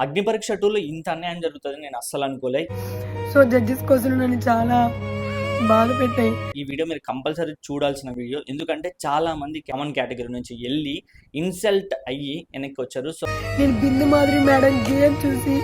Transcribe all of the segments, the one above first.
అగ్ని పరీక్ష 2లో ఇంత అన్యాయం జరుగుతుందని నేను అస్సలు అనుకోలే. సో జడ్జెస్ కోసం నన్ను చాలా బాధ పెట్టాయి. ఈ వీడియో మీరు కంపల్సరీ చూడాల్సిన వీడియో, ఎందుకంటే చాలా మంది కామన్ కేటగిరీ నుంచి వెళ్ళి ఇన్సల్ట్ అయ్యి వెనక్కి వచ్చారు. సో నేను బిందు మాదిరి మేడం గేమ్ చూసి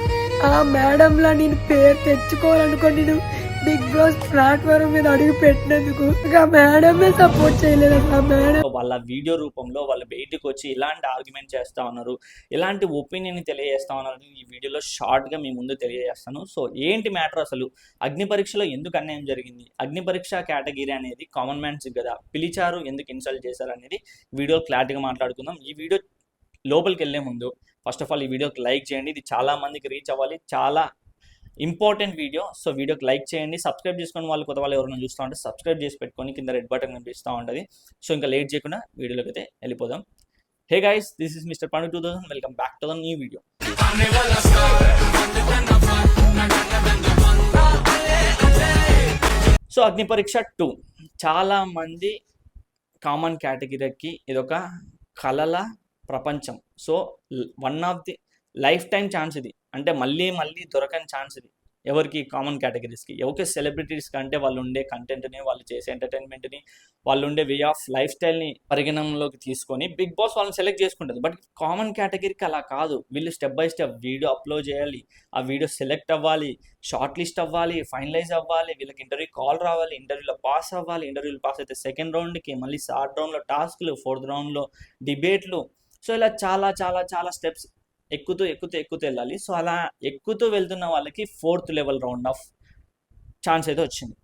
ఆ మేడంలా నేను పేరు తెచ్చుకోవాలనుకోండి, నేను బిగ్ బాస్ ప్లాట్ఫామ్ మీద అడుగు పెట్టినందుకు ఆ మేడమే సపోర్ట్ చేయలేదు. ఆ మేడం వాళ్ళ వీడియో రూపంలో వాళ్ళు బయటకు వచ్చి ఇలాంటి ఆర్గ్యుమెంట్ చేస్తా ఉన్నారు, ఇలాంటి ఒపీనియన్ తెలియజేస్తా ఉన్నారు. ఈ వీడియోలో షార్ట్గా మీ ముందు తెలియజేస్తాను. సో ఏంటి మ్యాటర్, అసలు అగ్ని పరీక్షలో ఎందుకు అన్యాయం జరిగింది, అగ్ని పరీక్ష కేటగిరీ అనేది కామన్ మ్యాన్స్ కదా, పిలిచారు ఎందుకు ఇన్సల్ట్ చేశారు అనేది వీడియో క్లారిటీగా మాట్లాడుకుందాం. ఈ వీడియో లోపలికి వెళ్ళే ముందు ఫస్ట్ ఆఫ్ ఆల్ ఈ వీడియోకి లైక్ చేయండి, ఇది చాలా మందికి రీచ్ అవ్వాలి, చాలా ఇంపార్టెంట్ వీడియో. సో వీడియోకి లైక్ చేయండి, సబ్స్క్రైబ్ చేసుకుని వాళ్ళు కొత్త వాళ్ళు ఎవరైనా చూస్తూ ఉంటే సబ్స్క్రైబ్ చేసి పెట్టుకొని కింద రెడ్ బటన్ కనిపిస్తూ ఉంటుంది. సో ఇంకా లేట్ చేయకుండా వీడియోలోకి అయితే వెళ్ళిపోదాం. Hey guys, this is mister పండు 2000, welcome back to the new video. So అగ్ని పరీక్ష 2 చాలా మంది కామన్ కేటగిరీకి ఇదొక కళల ప్రపంచం. So one of the life time chance ఇది, అంటే మళ్ళీ మళ్ళీ దొరకని ఛాన్స్ ఇది. ఎవరికి? కామన్ కేటగిరీస్కి. ఎవరికి? సెలబ్రిటీస్కి. అంటే వాళ్ళు ఉండే కంటెంట్ని, వాళ్ళు చేసే ఎంటర్టైన్మెంట్ని, వాళ్ళు ఉండే వే ఆఫ్ లైఫ్ స్టైల్ని పరిగణనలోకి తీసుకొని బిగ్ బాస్ వాళ్ళని సెలెక్ట్ చేసుకుంటుంది. బట్ కామన్ కేటగిరీకి అలా కాదు. వీళ్ళు step by step video upload చేయాలి, ఆ వీడియో సెలెక్ట్ అవ్వాలి, షార్ట్ లిస్ట్ అవ్వాలి, ఫైనలైజ్ అవ్వాలి, వీళ్ళకి ఇంటర్వ్యూ కాల్ రావాలి, ఇంటర్వ్యూలో పాస్ అవ్వాలి, ఇంటర్వ్యూలో పాస్ అయితే సెకండ్ రౌండ్కి, మళ్ళీ థర్డ్ రౌండ్లో టాస్క్లు, ఫోర్త్ రౌండ్లో డిబేట్లు. సో ఇలా చాలా చాలా చాలా స్టెప్స్ ఎక్కుతూ వెళ్ళాలి. సో అలా ఎక్కుతూ వెళ్తున్న వాళ్ళకి 4th level round of chance అయితే వచ్చింది.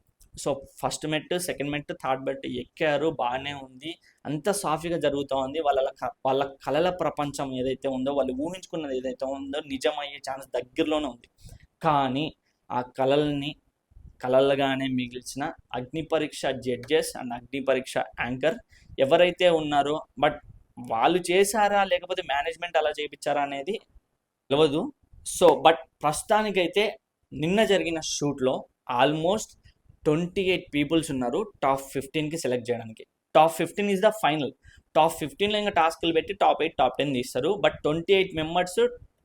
సో ఫస్ట్ మెట్, సెకండ్ మెట్, థర్డ్ మెట్ ఎక్కారు, బాగానే ఉంది, అంత సాఫీగా జరుగుతూ ఉంది. వాళ్ళ కళల ప్రపంచం ఏదైతే ఉందో, వాళ్ళు ఊహించుకున్నది ఏదైతే ఉందో నిజమయ్యే ఛాన్స్ దగ్గరలోనే ఉంది. కానీ ఆ కళలుగానే మిగిల్చిన అగ్ని పరీక్ష జడ్జెస్ అండ్ అగ్ని పరీక్ష యాంకర్ ఎవరైతే ఉన్నారో, బట్ వాళ్ళు చేశారా లేకపోతే మేనేజ్మెంట్ అలా చేయించారా అనేది తెలియదు. సో బట్ ప్రస్తుతానికైతే నిన్న జరిగిన షూట్లో ఆల్మోస్ట్ 28 పీపుల్స్ ఉన్నారు టాప్ 15కి సెలెక్ట్ చేయడానికి. Top 15 is the final. Top 15లో ఇంకా టాస్క్లు పెట్టి టాప్ 8, టాప్ 10 తీస్తారు. బట్ 28 మెంబర్స్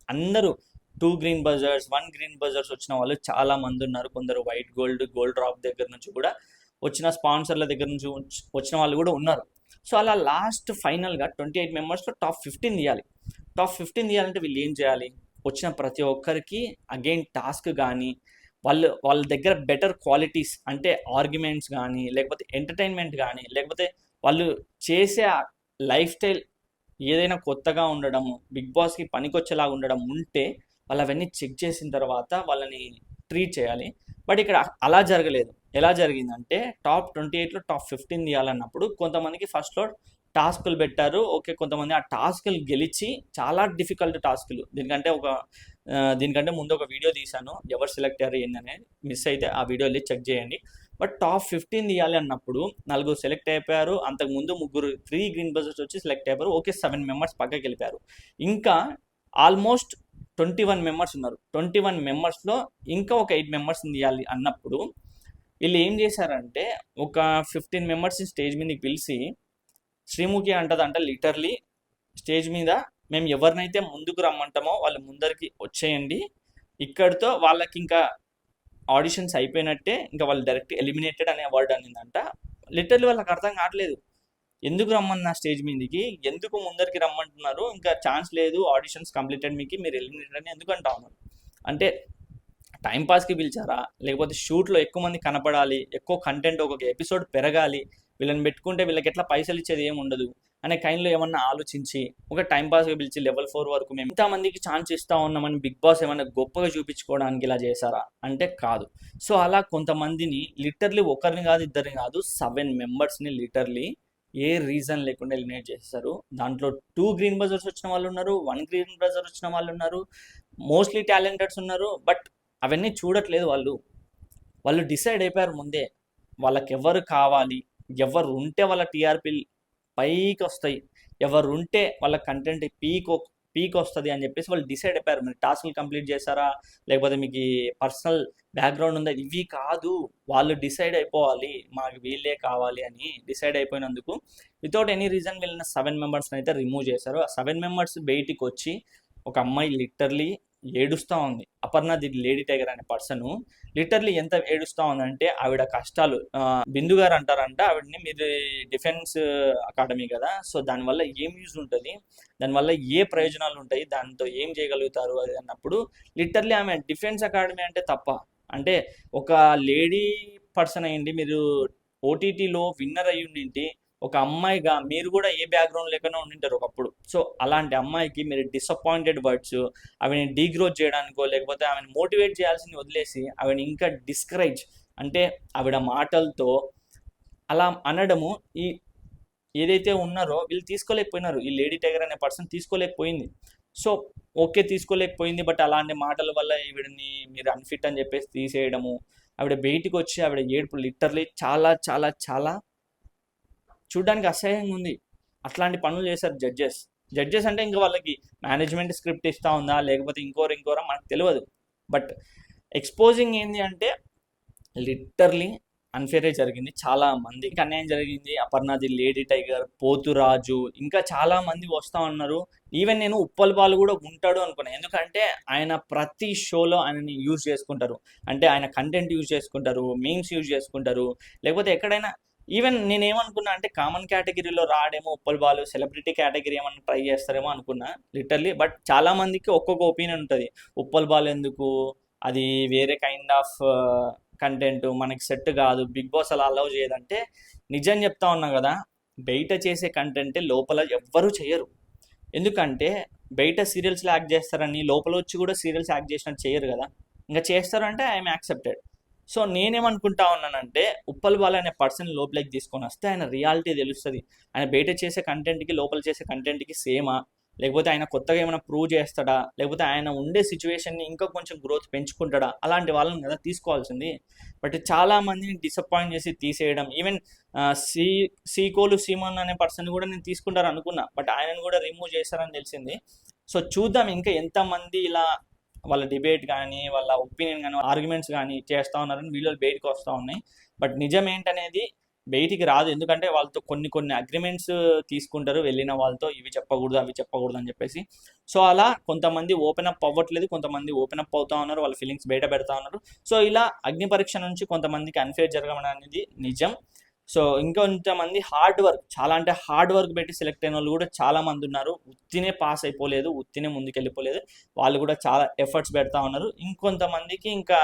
అందరూ 2 గ్రీన్ బజర్స్, 1 గ్రీన్ బజర్స్ వచ్చిన వాళ్ళు చాలా మంది ఉన్నారు. కొందరు వైట్ గోల్డ్ డ్రాప్ దగ్గర నుంచి కూడా వచ్చిన, స్పాన్సర్ల దగ్గర నుంచి వచ్చిన వాళ్ళు కూడా ఉన్నారు. సో అలా లాస్ట్ ఫైనల్గా 28 మెంబర్స్లో టాప్ 15 తీయాలి. టాప్ 15 తీయాలంటే వీళ్ళు ఏం చేయాలి? వచ్చిన ప్రతి ఒక్కరికి అగైన్ టాస్క్ కానీ, వాళ్ళ దగ్గర బెటర్ క్వాలిటీస్ అంటే ఆర్గ్యుమెంట్స్ కానీ, లేకపోతే ఎంటర్టైన్మెంట్ కానీ, లేకపోతే వాళ్ళు చేసే లైఫ్ స్టైల్ ఏదైనా కొత్తగా ఉండడము, బిగ్ బాస్కి పనికొచ్చేలాగా ఉండడం ఉంటే వాళ్ళు అవన్నీ చెక్ చేసిన తర్వాత వాళ్ళని ట్రీట్ చేయాలి. బట్ ఇక్కడ అలా జరగలేదు. ఎలా జరిగిందంటే టాప్ 28లో టాప్ 15 తీయాలన్నప్పుడు కొంతమందికి ఫస్ట్లో టాస్కులు పెట్టారు. ఓకే, కొంతమంది ఆ టాస్కులు గెలిచి, చాలా డిఫికల్ట్ టాస్కులు, దీనికంటే ముందు ఒక వీడియో తీశాను, ఎవరు సెలెక్ట్ అయ్యారు ఏంటనేది, మిస్ అయితే ఆ వీడియో వెళ్ళి చెక్ చేయండి. బట్ టాప్ 15 తీయాలి అన్నప్పుడు 4 సెలెక్ట్ అయిపోయారు. అంతకుముందు 3 గ్రీన్ బజర్స్ వచ్చి సెలెక్ట్ అయిపోయారు. ఓకే, 7 మెంబర్స్ పక్కకి వెళ్ళిపోయారు. ఇంకా ఆల్మోస్ట్ 21 మెంబర్స్ ఉన్నారు. 21 మెంబర్స్లో ఇంకా ఒక 8 మెంబర్స్ని తీయాలి అన్నప్పుడు వీళ్ళు ఏం చేశారంటే ఒక 15 మెంబర్స్ని స్టేజ్ మీదకి పిలిచి, శ్రీముఖి అంటదంట లిటర్లీ స్టేజ్ మీద, మేము ఎవరినైతే ముందుకు రమ్మంటామో వాళ్ళు ముందరికి వచ్చేయండి, ఇక్కడితో వాళ్ళకి ఇంకా ఆడిషన్స్ అయిపోయినట్టే, ఇంకా వాళ్ళు డైరెక్ట్ ఎలిమినేటెడ్ అనే వర్డ్ అనిందంట. లిటర్లీ వాళ్ళకి అర్థం కావట్లేదు, ఎందుకు రమ్మన్నా స్టేజ్ మీదకి, ఎందుకు ముందరికి రమ్మంటున్నారు, ఇంకా ఛాన్స్ లేదు, ఆడిషన్స్ కంప్లీటెడ్, మీకు మీరు ఎలిమినేటెడ్ అని ఎందుకు అంటా ఉన్నారు? అంటే టైంపాస్కి పిలిచారా, లేకపోతే షూట్లో ఎక్కువ మంది కనపడాలి, ఎక్కువ కంటెంట్, ఒక్కొక్క ఎపిసోడ్ పెరగాలి, వీళ్ళని పెట్టుకుంటే వీళ్ళకి ఎట్లా పైసలు ఇచ్చేది ఏమి ఉండదు అనే కైండ్లో ఏమన్నా ఆలోచించి ఒక టైంపాస్గా పిలిచి లెవెల్ 4 వరకు మేము ఇంతమందికి ఛాన్స్ ఇస్తూ ఉన్నామని బిగ్ బాస్ ఏమైనా గొప్పగా చూపించుకోవడానికి ఇలా చేశారా అంటే కాదు. సో అలా కొంతమందిని లిటర్లీ ఒకరిని కాదు, ఇద్దరిని కాదు, 7 మెంబర్స్ని లిటర్లీ ఏ రీజన్ లేకుండా ఎలిమినేట్ చేస్తారు. దాంట్లో 2 గ్రీన్ బజర్స్ వచ్చిన వాళ్ళు ఉన్నారు, 1 గ్రీన్ బజర్ వచ్చిన వాళ్ళు ఉన్నారు, మోస్ట్లీ టాలెంటెడ్స్ ఉన్నారు. బట్ అవన్నీ చూడట్లేదు. వాళ్ళు డిసైడ్ అయిపోయారు ముందే, వాళ్ళకి ఎవరు కావాలి, ఎవరు ఉంటే వాళ్ళ టీఆర్పీ పైకి వస్తాయి, ఎవరు ఉంటే వాళ్ళ కంటెంట్ పీక్ వస్తుంది అని చెప్పేసి వాళ్ళు డిసైడ్ అయిపోయారు. మీరు టాస్క్లు కంప్లీట్ చేశారా, లేకపోతే మీకు పర్సనల్ బ్యాక్గ్రౌండ్ ఉందా, ఇవి కాదు, వాళ్ళు డిసైడ్ అయిపోవాలి, మాకు వీళ్ళే కావాలి అని డిసైడ్ అయిపోయినందుకు వితౌట్ ఎనీ రీజన్ వీళ్ళని 7 మెంబర్స్ని అయితే రిమూవ్ చేశారు. ఆ 7 మెంబర్స్ బయటికి వచ్చి, ఒక అమ్మాయి లిటర్లీ ఏడుస్తూ ఉంది. అపర్ణ ది లేడీ టైగర్ అనే పర్సన్ లిటర్లీ ఎంత ఏడుస్తూ ఉందంటే ఆవిడ కష్టాలు బిందు గారు అంటారంట ఆవిడని, మీరు డిఫెన్స్ అకాడమీ కదా, సో దానివల్ల ఏం యూజ్ ఉంటుంది, దానివల్ల ఏ ప్రయోజనాలు ఉంటాయి, దాంతో ఏం చేయగలుగుతారు అది అన్నప్పుడు లిటర్లీ ఆమె డిఫెన్స్ అకాడమీ అంటే తప్ప, అంటే ఒక లేడీ పర్సన్ అయ్యింది మీరు ఓటీటీలో విన్నర్ అయ్యి ఉండింటి, ఒక అమ్మాయిగా మీరు కూడా ఏ బ్యాక్గ్రౌండ్ లేకుండా ఉండింటారు ఒకప్పుడు. సో అలాంటి అమ్మాయికి మీరు డిసప్పాయింటెడ్ వర్డ్స్, ఆమెని డీగ్రోత్ చేయడానికో లేకపోతే ఆమెను మోటివేట్ చేయాల్సింది వదిలేసి ఆమెను ఇంకా డిస్కరేజ్, అంటే ఆవిడ మాటలతో అలా అనడము, ఈ ఏదైతే ఉన్నారో వీళ్ళు తీసుకోలేకపోయినారు, ఈ లేడీ టైగర్ అనే పర్సన్ తీసుకోలేకపోయింది. సో ఓకే తీసుకోలేకపోయింది, బట్ అలాంటి మాటల వల్ల ఈవిడని మీరు అన్ఫిట్ అని చెప్పేసి తీసేయడము, ఆవిడ బయటికి వచ్చి ఆవిడ ఏడుపు లిటర్లీ చాలా చాలా చాలా చూడడానికి అసహ్యంగా ఉంది. అట్లాంటి పనులు చేశారు జడ్జెస్ అంటే ఇంకా వాళ్ళకి మేనేజ్మెంట్ స్క్రిప్ట్ ఇస్తూ ఉందా లేకపోతే ఇంకోరా మనకు తెలియదు. బట్ ఎక్స్పోజింగ్ ఏంది అంటే లిటర్లీ అన్ఫేరే జరిగింది, చాలా మందికి అన్యాయం జరిగింది. అపర్ణది లేడీ టైగర్, పోతురాజు, ఇంకా చాలా మంది వస్తూ ఉన్నారు. ఈవెన్ నేను ఉప్పల్ బాలు కూడా ఉంటాడు అనుకున్నాను, ఎందుకంటే ఆయన ప్రతి షోలో ఆయనని యూజ్ చేసుకుంటారు, అంటే ఆయన కంటెంట్ యూజ్ చేసుకుంటారు, మీమ్స్ యూజ్ చేసుకుంటారు, లేకపోతే ఎక్కడైనా ఈవెన్ నేనేమనుకున్నా అంటే కామన్ కేటగిరీలో రాడేమో ఉప్పల్ బాలు, సెలబ్రిటీ కేటగిరీ ఏమన్నా ట్రై చేస్తారేమో అనుకున్నా లిటర్లీ. బట్ చాలా మందికి ఒక్కొక్క ఒపీనియన్ ఉంటుంది, ఉప్పల్ బాలు ఎందుకు, అది వేరే కైండ్ ఆఫ్ కంటెంట్ మనకి సెట్ కాదు, బిగ్ బాస్ అలా అలౌ చేయదంటే నిజం చెప్తా ఉన్నా కదా, బయట చేసే కంటెంటే లోపల ఎవ్వరూ చేయరు. ఎందుకంటే బయట సీరియల్స్లో యాక్ట్ చేస్తారని లోపల వచ్చి కూడా సీరియల్స్ యాక్ట్ చేసినట్టు చేయరు కదా, ఇంకా చేస్తారంటే ఐఎమ్ యాక్సెప్టెడ్. సో నేనేమనుకుంటా ఉన్నానంటే ఉప్పల్ బాలు అనే పర్సన్ లోపలికి తీసుకొని వస్తే ఆయన రియాలిటీ తెలుస్తుంది, ఆయన బయట చేసే కంటెంట్కి లోపల చేసే కంటెంట్కి సేమా, లేకపోతే ఆయన కొత్తగా ఏమైనా ప్రూవ్ చేస్తాడా, లేకపోతే ఆయన ఉండే సిచ్యువేషన్ని ఇంకా కొంచెం గ్రోత్ పెంచుకుంటాడా, అలాంటి వాళ్ళని కదా తీసుకోవాల్సింది. బట్ చాలా మందిని డిసప్పాయింట్ చేసి తీసేయడం, ఈవెన్ సీకోలు సీమన్ అనే పర్సన్ కూడా నేను తీసుకుంటారు అనుకున్నా, బట్ ఆయనను కూడా రిమూవ్ చేశారని తెలిసింది. సో చూద్దాం ఇంకా ఎంతమంది ఇలా వాళ్ళ డిబేట్ కానీ వాళ్ళ ఒపీనియన్ కానీ ఆర్గ్యుమెంట్స్ కానీ చేస్తూ ఉన్నారని వీడియోలు బయటకు వస్తూ ఉన్నాయి. బట్ నిజం ఏంటనేది బయటికి రాదు, ఎందుకంటే వాళ్ళతో కొన్ని అగ్రిమెంట్స్ తీసుకుంటారు వెళ్ళిన వాళ్ళతో, ఇవి చెప్పకూడదు అవి చెప్పకూడదు అని చెప్పేసి. సో అలా కొంతమంది ఓపెన్ అప్ అవ్వట్లేదు, కొంతమంది ఓపెన్ అప్ అవుతా ఉన్నారు, వాళ్ళ ఫీలింగ్స్ బయట పెడతా ఉన్నారు. సో ఇలా అగ్ని పరీక్ష నుంచి కొంతమందికి అన్ఫేర్ జరగడం అనేది నిజం. సో ఇంకొంతమంది హార్డ్ వర్క్, చాలా అంటే హార్డ్ వర్క్ పెట్టి సెలెక్ట్ అయిన వాళ్ళు కూడా చాలా మంది ఉన్నారు, ఉత్తినే పాస్ అయిపోలేదు, ఉత్తినే ముందుకు వెళ్ళిపోలేదు, వాళ్ళు కూడా చాలా ఎఫర్ట్స్ పెడతా ఉన్నారు. ఇంకొంతమందికి ఇంకా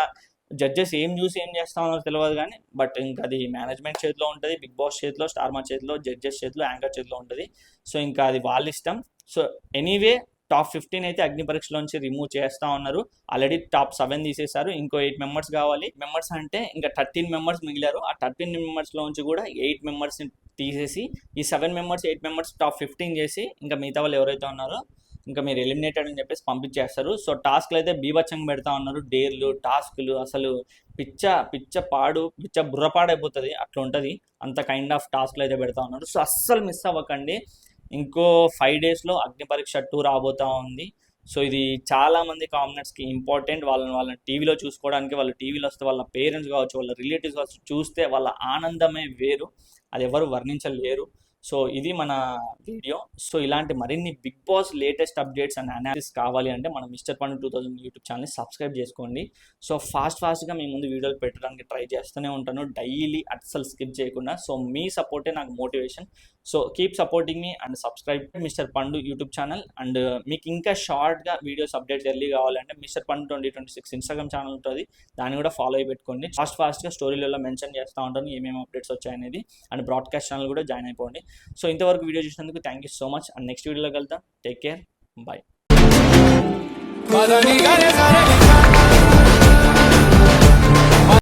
జడ్జెస్ ఏం చూసి ఏం చేస్తా ఉన్నారో తెలియదు కానీ, బట్ ఇంకా అది మేనేజ్మెంట్ చేతిలో ఉంటుంది, బిగ్ బాస్ చేతిలో, స్టార్ మా చేతిలో, జడ్జెస్ చేతిలో, యాంకర్ చేతిలో ఉంటుంది. సో ఇంకా అది వాళ్ళ ఇష్టం. సో ఎనీవే టాప్ 15 అయితే అగ్ని పరీక్షలోంచి రిమూవ్ చేస్తూ ఉన్నారు, ఆల్రెడీ టాప్ 7 తీసేశారు, ఇంకో 8 మెంబర్స్ కావాలి. మెంబర్స్ అంటే ఇంకా 13 మెంబర్స్ మిగిలారు, ఆ 13 మెంబర్స్లోంచి కూడా 8 మెంబర్స్ని తీసేసి ఈ 7 మెంబర్స్ 8 మెంబర్స్ టాప్ 15 చేసి ఇంకా మిగతా వాళ్ళు ఎవరైతే ఉన్నారో ఇంకా మీరు ఎలిమినేటెడ్ అని చెప్పేసి పంపించేస్తారు. సో టాస్క్లు అయితే బీభత్సంగా పెడతా ఉన్నారు, డేర్లు టాస్క్లు అసలు పిచ్చ బుర్రపాడైపోతుంది అట్లా ఉంటుంది, అంత కైండ్ ఆఫ్ టాస్క్లు అయితే పెడతా ఉన్నారు. సో అస్సలు మిస్ అవ్వకండి, ఇంకో 5 డేస్లో అగ్ని పరీక్ష 2 రాబోతూ ఉంది. సో ఇది చాలామంది కామనర్స్కి ఇంపార్టెంట్, వాళ్ళని టీవీలో చూసుకోవడానికి, వాళ్ళ టీవీలో వస్తే వాళ్ళ పేరెంట్స్ కావచ్చు, వాళ్ళ రిలేటివ్స్ కావచ్చు చూస్తే వాళ్ళ ఆనందమే వేరు, అది ఎవరు వర్ణించలేరు. సో ఇది మన వీడియో. సో ఇలాంటి మరిన్ని Bigg Boss latest updates and analysis కావాలి అంటే మన మిస్టర్ పండు 2000 యూట్యూబ్ ఛానల్ని సబ్స్క్రైబ్ చేసుకోండి. సో ఫాస్ట్గా మీ ముందు వీడియోలు పెట్టడానికి ట్రై చేస్తూనే ఉంటాను డైలీ, అస్సలు స్కిప్ చేయకుండా. సో మీ సపోర్టే నాకు motivation. So keep supporting me and subscribe mister పండు యూట్యూబ్ ఛానల్. అండ్ మీకు ఇంకా షార్ట్గా వీడియోస్ అప్డేట్స్ ఎర్లీ కావాలంటే మిస్టర్ పండు 2026 ఇన్స్టాగ్రామ్ ఛానల్ ఉంటుంది, దాన్ని కూడా ఫాలో అయి పెట్టుకోండి. ఫాస్ట్గా స్టోరీలలో మెన్షన్ చేస్తూ ఉంటాను ఏమేమి అప్డేట్స్ వచ్చాయనేది, అండ్ బ్రాడ్కాస్ట్ ఛానల్ కూడా జాయిన్ అయిపోండి. సో ఇంతవరకు వీడియో చూసినందుకు thank you so much, and next వీడియోలో కలుద్దాం. Take care, bye.